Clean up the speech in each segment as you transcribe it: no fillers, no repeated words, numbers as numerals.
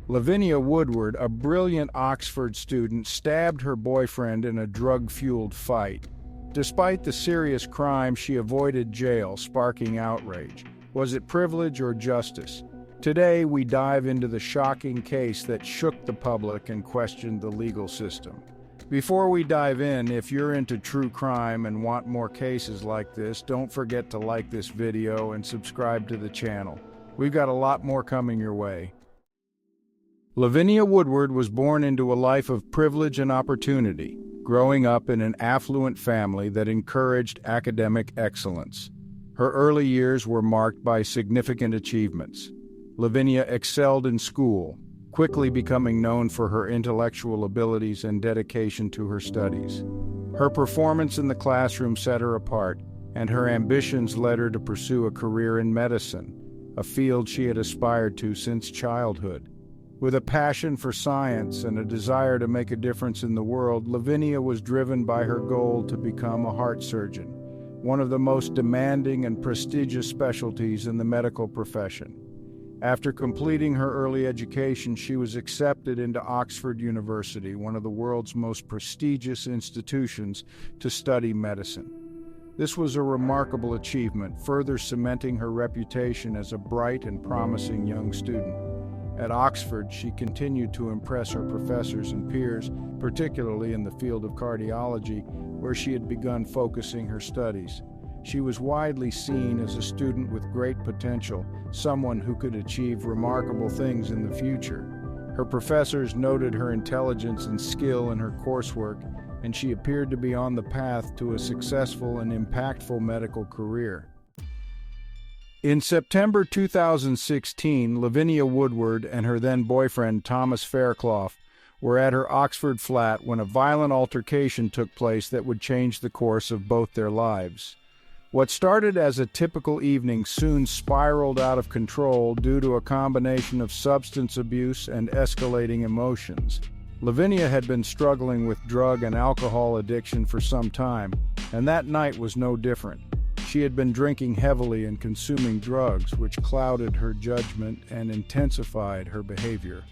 Lavinia Woodward, a brilliant Oxford student, stabbed her boyfriend in a drug-fueled fight. Despite the serious crime, she avoided jail, sparking outrage. Was it privilege or justice? Today, we dive into the shocking case that shook the public and questioned the legal system. Before we dive in, if you're into true crime and want more cases like this, don't forget to like this video and subscribe to the channel. We've got a lot more coming your way. Lavinia Woodward was born into a life of privilege and opportunity, growing up in an affluent family that encouraged academic excellence. Her early years were marked by significant achievements. Lavinia excelled in school, quickly becoming known for her intellectual abilities and dedication to her studies. Her performance in the classroom set her apart, and her ambitions led her to pursue a career in medicine, a field she had aspired to since childhood. With a passion for science and a desire to make a difference in the world, Lavinia was driven by her goal to become a heart surgeon, one of the most demanding and prestigious specialties in the medical profession. After completing her early education, she was accepted into Oxford University, one of the world's most prestigious institutions, to study medicine. This was a remarkable achievement, further cementing her reputation as a bright and promising young student. At Oxford, she continued to impress her professors and peers, particularly in the field of cardiology, where she had begun focusing her studies. She was widely seen as a student with great potential, someone who could achieve remarkable things in the future. Her professors noted her intelligence and skill in her coursework, and she appeared to be on the path to a successful and impactful medical career. In September 2016, Lavinia Woodward and her then-boyfriend Thomas Fairclough were at her Oxford flat when a violent altercation took place that would change the course of both their lives. What started as a typical evening soon spiraled out of control due to a combination of substance abuse and escalating emotions. Lavinia had been struggling with drug and alcohol addiction for some time, and that night was no different. She had been drinking heavily and consuming drugs, which clouded her judgment and intensified her behavior.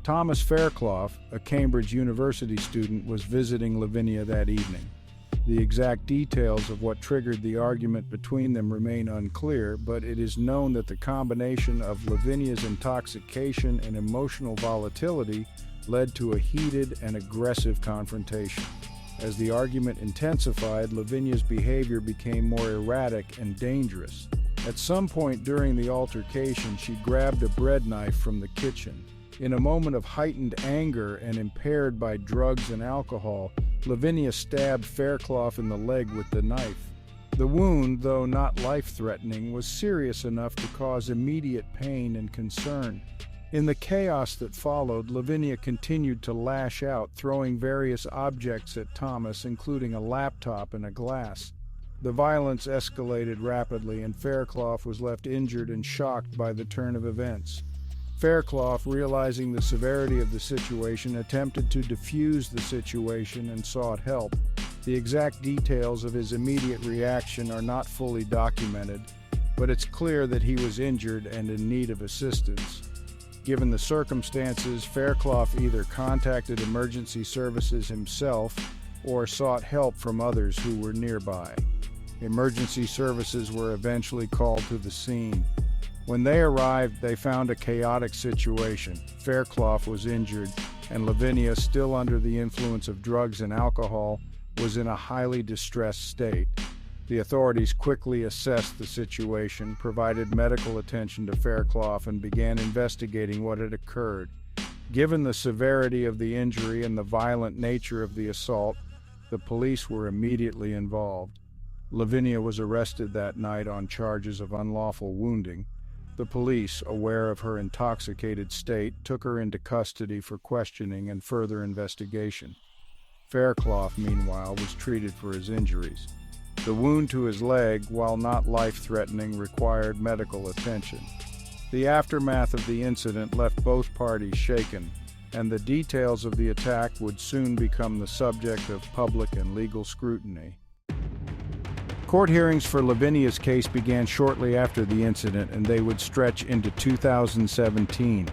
Thomas Fairclough, a Cambridge University student, was visiting Lavinia that evening. The exact details of what triggered the argument between them remain unclear, but it is known that the combination of Lavinia's intoxication and emotional volatility led to a heated and aggressive confrontation. As the argument intensified, Lavinia's behavior became more erratic and dangerous. At some point during the altercation, she grabbed a bread knife from the kitchen. In a moment of heightened anger and impaired by drugs and alcohol, Lavinia stabbed Fairclough in the leg with the knife. The wound, though not life-threatening, was serious enough to cause immediate pain and concern. In the chaos that followed, Lavinia continued to lash out, throwing various objects at Thomas, including a laptop and a glass. The violence escalated rapidly, and Fairclough was left injured and shocked by the turn of events. Fairclough, realizing the severity of the situation, attempted to defuse the situation and sought help. The exact details of his immediate reaction are not fully documented, but it's clear that he was injured and in need of assistance. Given the circumstances, Fairclough either contacted emergency services himself or sought help from others who were nearby. Emergency services were eventually called to the scene. When they arrived, they found a chaotic situation. Fairclough was injured, and Lavinia, still under the influence of drugs and alcohol, was in a highly distressed state. The authorities quickly assessed the situation, provided medical attention to Fairclough, and began investigating what had occurred. Given the severity of the injury and the violent nature of the assault, the police were immediately involved. Lavinia was arrested that night on charges of unlawful wounding. The police, aware of her intoxicated state, took her into custody for questioning and further investigation. Fairclough, meanwhile, was treated for his injuries. The wound to his leg, while not life-threatening, required medical attention. The aftermath of the incident left both parties shaken, and the details of the attack would soon become the subject of public and legal scrutiny. Court hearings for Lavinia's case began shortly after the incident, and they would stretch into 2017.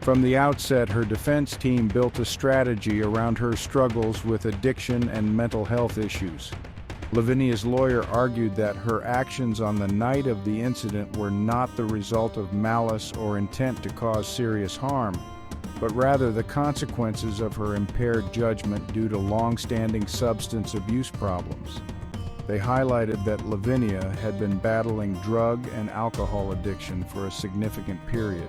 From the outset, her defense team built a strategy around her struggles with addiction and mental health issues. Lavinia's lawyer argued that her actions on the night of the incident were not the result of malice or intent to cause serious harm, but rather the consequences of her impaired judgment due to long-standing substance abuse problems. They highlighted that Lavinia had been battling drug and alcohol addiction for a significant period,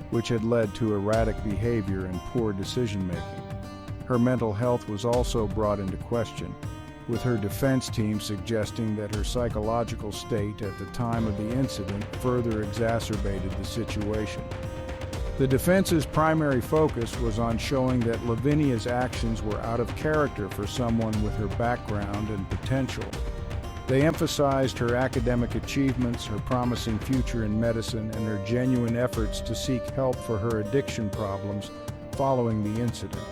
which had led to erratic behavior and poor decision-making. Her mental health was also brought into question, with her defense team suggesting that her psychological state at the time of the incident further exacerbated the situation. The defense's primary focus was on showing that Lavinia's actions were out of character for someone with her background and potential. They emphasized her academic achievements, her promising future in medicine, and her genuine efforts to seek help for her addiction problems following the incident.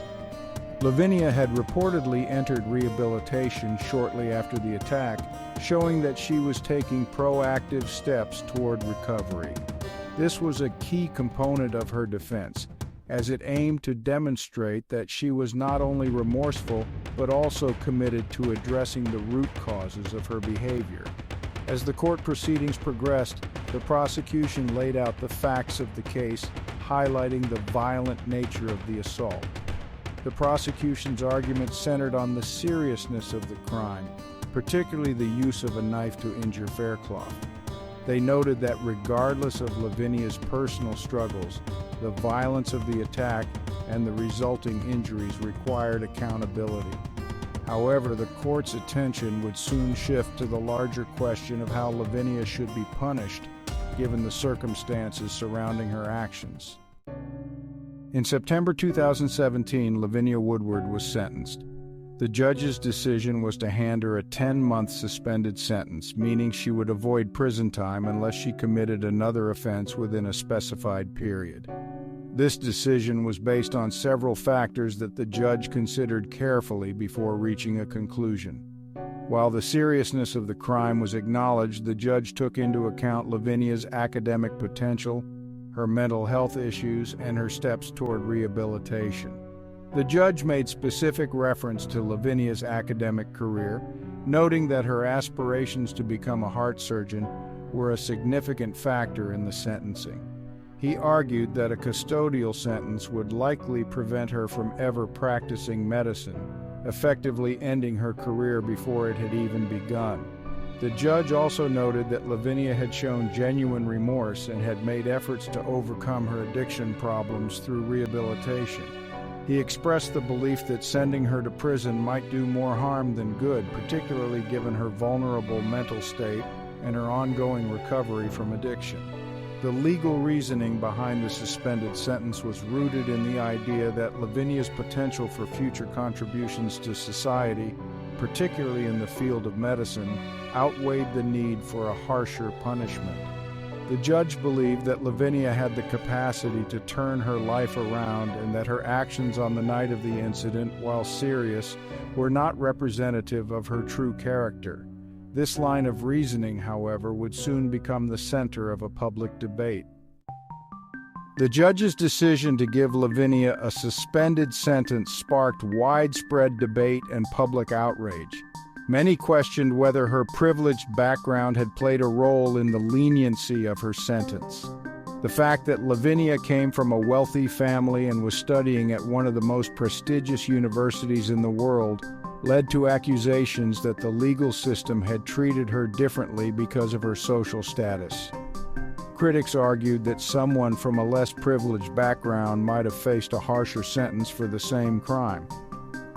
Lavinia had reportedly entered rehabilitation shortly after the attack, showing that she was taking proactive steps toward recovery. This was a key component of her defense, as it aimed to demonstrate that she was not only remorseful but also committed to addressing the root causes of her behavior. As the court proceedings progressed, the prosecution laid out the facts of the case, highlighting the violent nature of the assault. The prosecution's argument centered on the seriousness of the crime, particularly the use of a knife to injure Faircloth. They noted that regardless of Lavinia's personal struggles, the violence of the attack and the resulting injuries required accountability. However, the court's attention would soon shift to the larger question of how Lavinia should be punished, given the circumstances surrounding her actions. In September 2017, Lavinia Woodward was sentenced. The judge's decision was to hand her a 10-month suspended sentence, meaning she would avoid prison time unless she committed another offense within a specified period. This decision was based on several factors that the judge considered carefully before reaching a conclusion. While the seriousness of the crime was acknowledged, the judge took into account Lavinia's academic potential, her mental health issues, and her steps toward rehabilitation. The judge made specific reference to Lavinia's academic career, noting that her aspirations to become a heart surgeon were a significant factor in the sentencing. He argued that a custodial sentence would likely prevent her from ever practicing medicine, effectively ending her career before it had even begun. The judge also noted that Lavinia had shown genuine remorse and had made efforts to overcome her addiction problems through rehabilitation. He expressed the belief that sending her to prison might do more harm than good, particularly given her vulnerable mental state and her ongoing recovery from addiction. The legal reasoning behind the suspended sentence was rooted in the idea that Lavinia's potential for future contributions to society, particularly in the field of medicine, outweighed the need for a harsher punishment. The judge believed that Lavinia had the capacity to turn her life around and that her actions on the night of the incident, while serious, were not representative of her true character. This line of reasoning, however, would soon become the center of a public debate. The judge's decision to give Lavinia a suspended sentence sparked widespread debate and public outrage. Many questioned whether her privileged background had played a role in the leniency of her sentence. The fact that Lavinia came from a wealthy family and was studying at one of the most prestigious universities in the world led to accusations that the legal system had treated her differently because of her social status. Critics argued that someone from a less privileged background might have faced a harsher sentence for the same crime.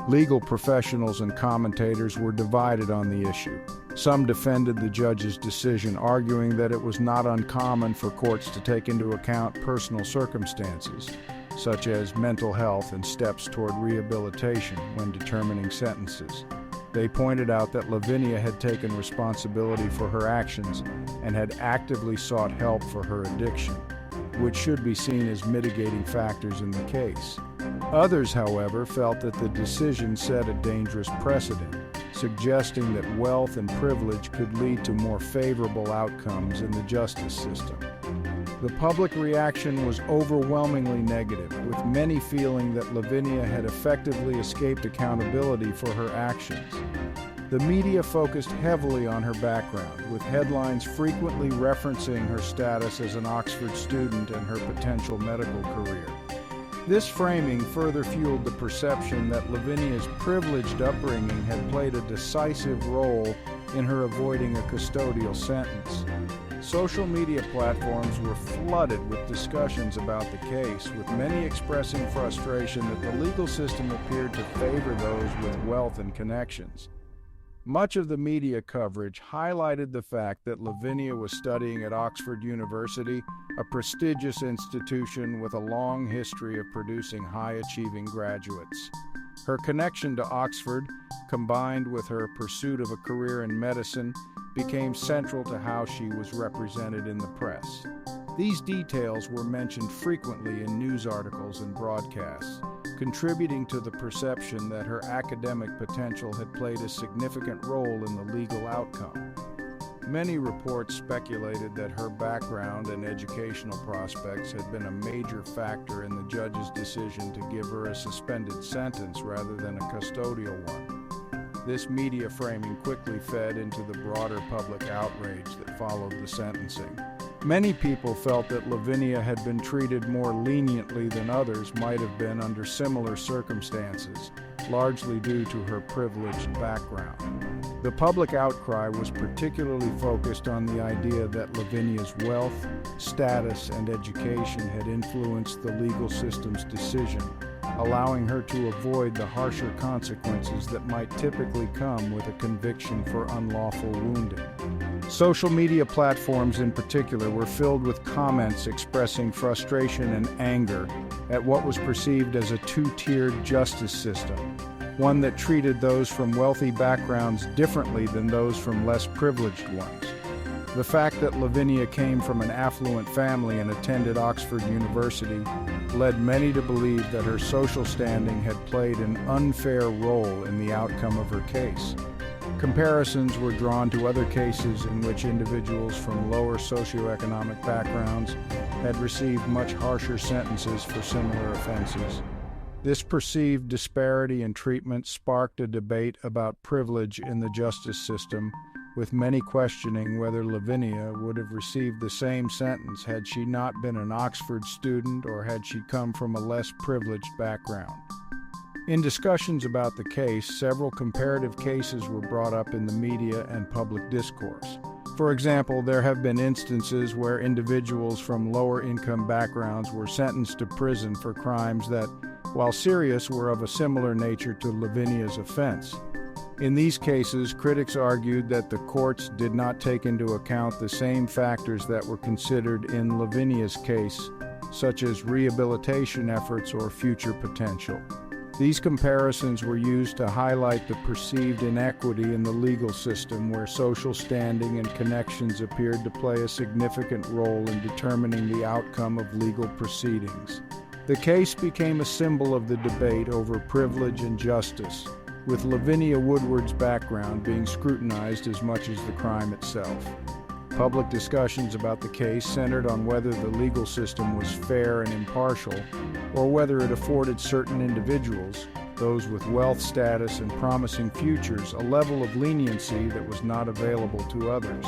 Legal professionals and commentators were divided on the issue. Some defended the judge's decision, arguing that it was not uncommon for courts to take into account personal circumstances, such as mental health and steps toward rehabilitation when determining sentences. They pointed out that Lavinia had taken responsibility for her actions and had actively sought help for her addiction, which should be seen as mitigating factors in the case. Others, however, felt that the decision set a dangerous precedent, suggesting that wealth and privilege could lead to more favorable outcomes in the justice system. The public reaction was overwhelmingly negative, with many feeling that Lavinia had effectively escaped accountability for her actions. The media focused heavily on her background, with headlines frequently referencing her status as an Oxford student and her potential medical career. This framing further fueled the perception that Lavinia's privileged upbringing had played a decisive role in her avoiding a custodial sentence. Social media platforms were flooded with discussions about the case, with many expressing frustration that the legal system appeared to favor those with wealth and connections. Much of the media coverage highlighted the fact that Lavinia was studying at Oxford University, a prestigious institution with a long history of producing high-achieving graduates. Her connection to Oxford, combined with her pursuit of a career in medicine, became central to how she was represented in the press. These details were mentioned frequently in news articles and broadcasts, contributing to the perception that her academic potential had played a significant role in the legal outcome. Many reports speculated that her background and educational prospects had been a major factor in the judge's decision to give her a suspended sentence rather than a custodial one. This media framing quickly fed into the broader public outrage that followed the sentencing. Many people felt that Lavinia had been treated more leniently than others might have been under similar circumstances, largely due to her privileged background. The public outcry was particularly focused on the idea that Lavinia's wealth, status, and education had influenced the legal system's decision, allowing her to avoid the harsher consequences that might typically come with a conviction for unlawful wounding. Social media platforms in particular were filled with comments expressing frustration and anger at what was perceived as a two-tiered justice system, one that treated those from wealthy backgrounds differently than those from less privileged ones. The fact that Lavinia came from an affluent family and attended Oxford University led many to believe that her social standing had played an unfair role in the outcome of her case. Comparisons were drawn to other cases in which individuals from lower socioeconomic backgrounds had received much harsher sentences for similar offenses. This perceived disparity in treatment sparked a debate about privilege in the justice system, with many questioning whether Lavinia would have received the same sentence had she not been an Oxford student or had she come from a less privileged background. In discussions about the case, several comparative cases were brought up in the media and public discourse. For example, there have been instances where individuals from lower-income backgrounds were sentenced to prison for crimes that, while serious, were of a similar nature to Lavinia's offense. In these cases, critics argued that the courts did not take into account the same factors that were considered in Lavinia's case, such as rehabilitation efforts or future potential. These comparisons were used to highlight the perceived inequity in the legal system, where social standing and connections appeared to play a significant role in determining the outcome of legal proceedings. The case became a symbol of the debate over privilege and justice, with Lavinia Woodward's background being scrutinized as much as the crime itself. Public discussions about the case centered on whether the legal system was fair and impartial, or whether it afforded certain individuals, those with wealth, status, and promising futures, a level of leniency that was not available to others.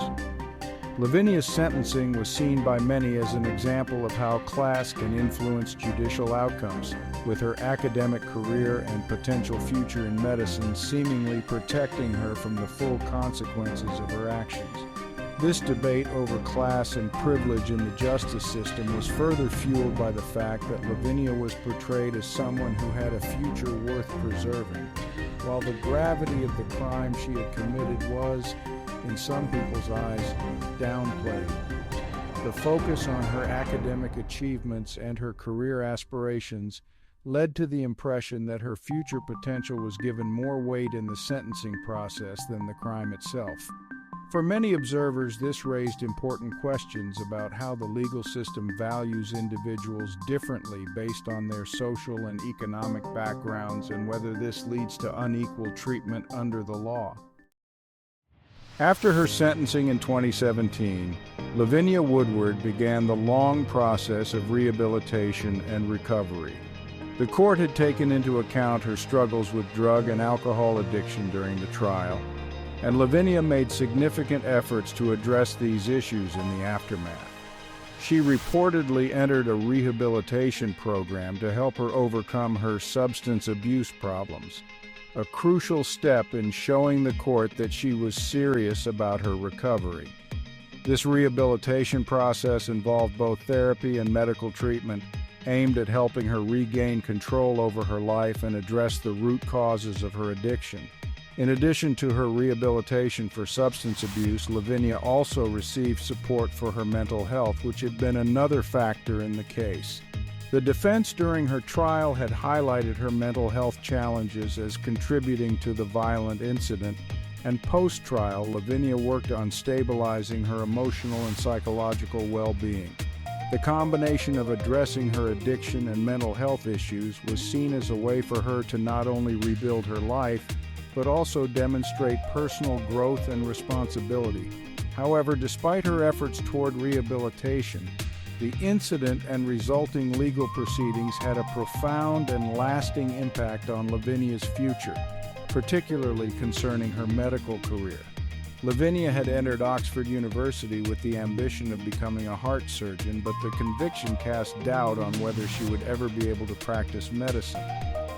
Lavinia's sentencing was seen by many as an example of how class can influence judicial outcomes, with her academic career and potential future in medicine seemingly protecting her from the full consequences of her actions. This debate over class and privilege in the justice system was further fueled by the fact that Lavinia was portrayed as someone who had a future worth preserving, while the gravity of the crime she had committed was, in some people's eyes, downplayed. The focus on her academic achievements and her career aspirations led to the impression that her future potential was given more weight in the sentencing process than the crime itself. For many observers, this raised important questions about how the legal system values individuals differently based on their social and economic backgrounds, and whether this leads to unequal treatment under the law. After her sentencing in 2017, Lavinia Woodward began the long process of rehabilitation and recovery. The court had taken into account her struggles with drug and alcohol addiction during the trial, and Lavinia made significant efforts to address these issues in the aftermath. She reportedly entered a rehabilitation program to help her overcome her substance abuse problems, a crucial step in showing the court that she was serious about her recovery. This rehabilitation process involved both therapy and medical treatment, aimed at helping her regain control over her life and address the root causes of her addiction. In addition to her rehabilitation for substance abuse, Lavinia also received support for her mental health, which had been another factor in the case. The defense during her trial had highlighted her mental health challenges as contributing to the violent incident, and post-trial, Lavinia worked on stabilizing her emotional and psychological well-being. The combination of addressing her addiction and mental health issues was seen as a way for her to not only rebuild her life, but also demonstrate personal growth and responsibility. However, despite her efforts toward rehabilitation, the incident and resulting legal proceedings had a profound and lasting impact on Lavinia's future, particularly concerning her medical career. Lavinia had entered Oxford University with the ambition of becoming a heart surgeon, but the conviction cast doubt on whether she would ever be able to practice medicine.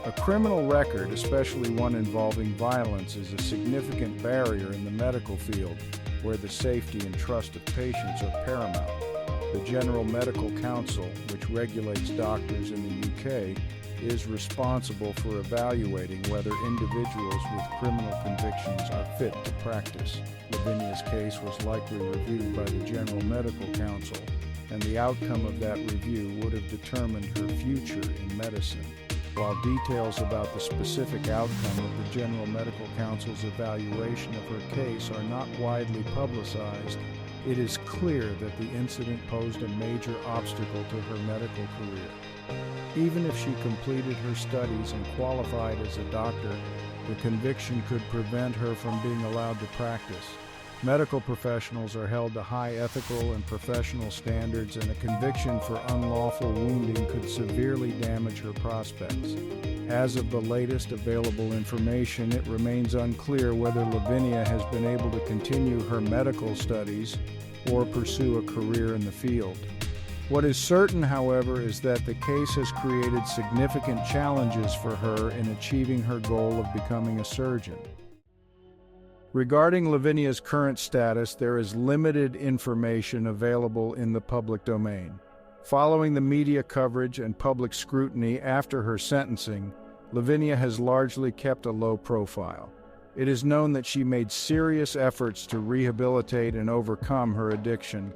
A criminal record, especially one involving violence, is a significant barrier in the medical field, where the safety and trust of patients are paramount. The General Medical Council, which regulates doctors in the UK, is responsible for evaluating whether individuals with criminal convictions are fit to practice. Lavinia's case was likely reviewed by the General Medical Council, and the outcome of that review would have determined her future in medicine. While details about the specific outcome of the General Medical Council's evaluation of her case are not widely publicized, it is clear that the incident posed a major obstacle to her medical career. Even if she completed her studies and qualified as a doctor, the conviction could prevent her from being allowed to practice. Medical professionals are held to high ethical and professional standards, and a conviction for unlawful wounding could severely damage her prospects. As of the latest available information, it remains unclear whether Lavinia has been able to continue her medical studies or pursue a career in the field. What is certain, however, is that the case has created significant challenges for her in achieving her goal of becoming a surgeon. Regarding Lavinia's current status, there is limited information available in the public domain. Following the media coverage and public scrutiny after her sentencing, Lavinia has largely kept a low profile. It is known that she made serious efforts to rehabilitate and overcome her addiction,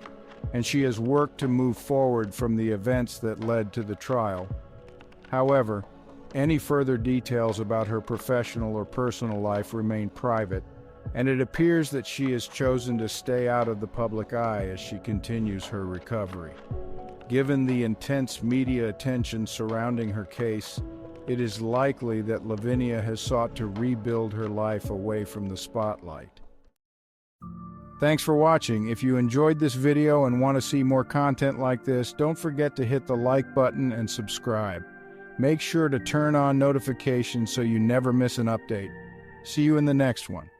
and she has worked to move forward from the events that led to the trial. However, any further details about her professional or personal life remain private, and it appears that she has chosen to stay out of the public eye as she continues her recovery. Given the intense media attention surrounding her case, it is likely that Lavinia has sought to rebuild her life away from the spotlight. Thanks for watching. If you enjoyed this video and want to see more content like this, don't forget to hit the like button and subscribe. Make sure to turn on notifications so you never miss an update. See you in the next one.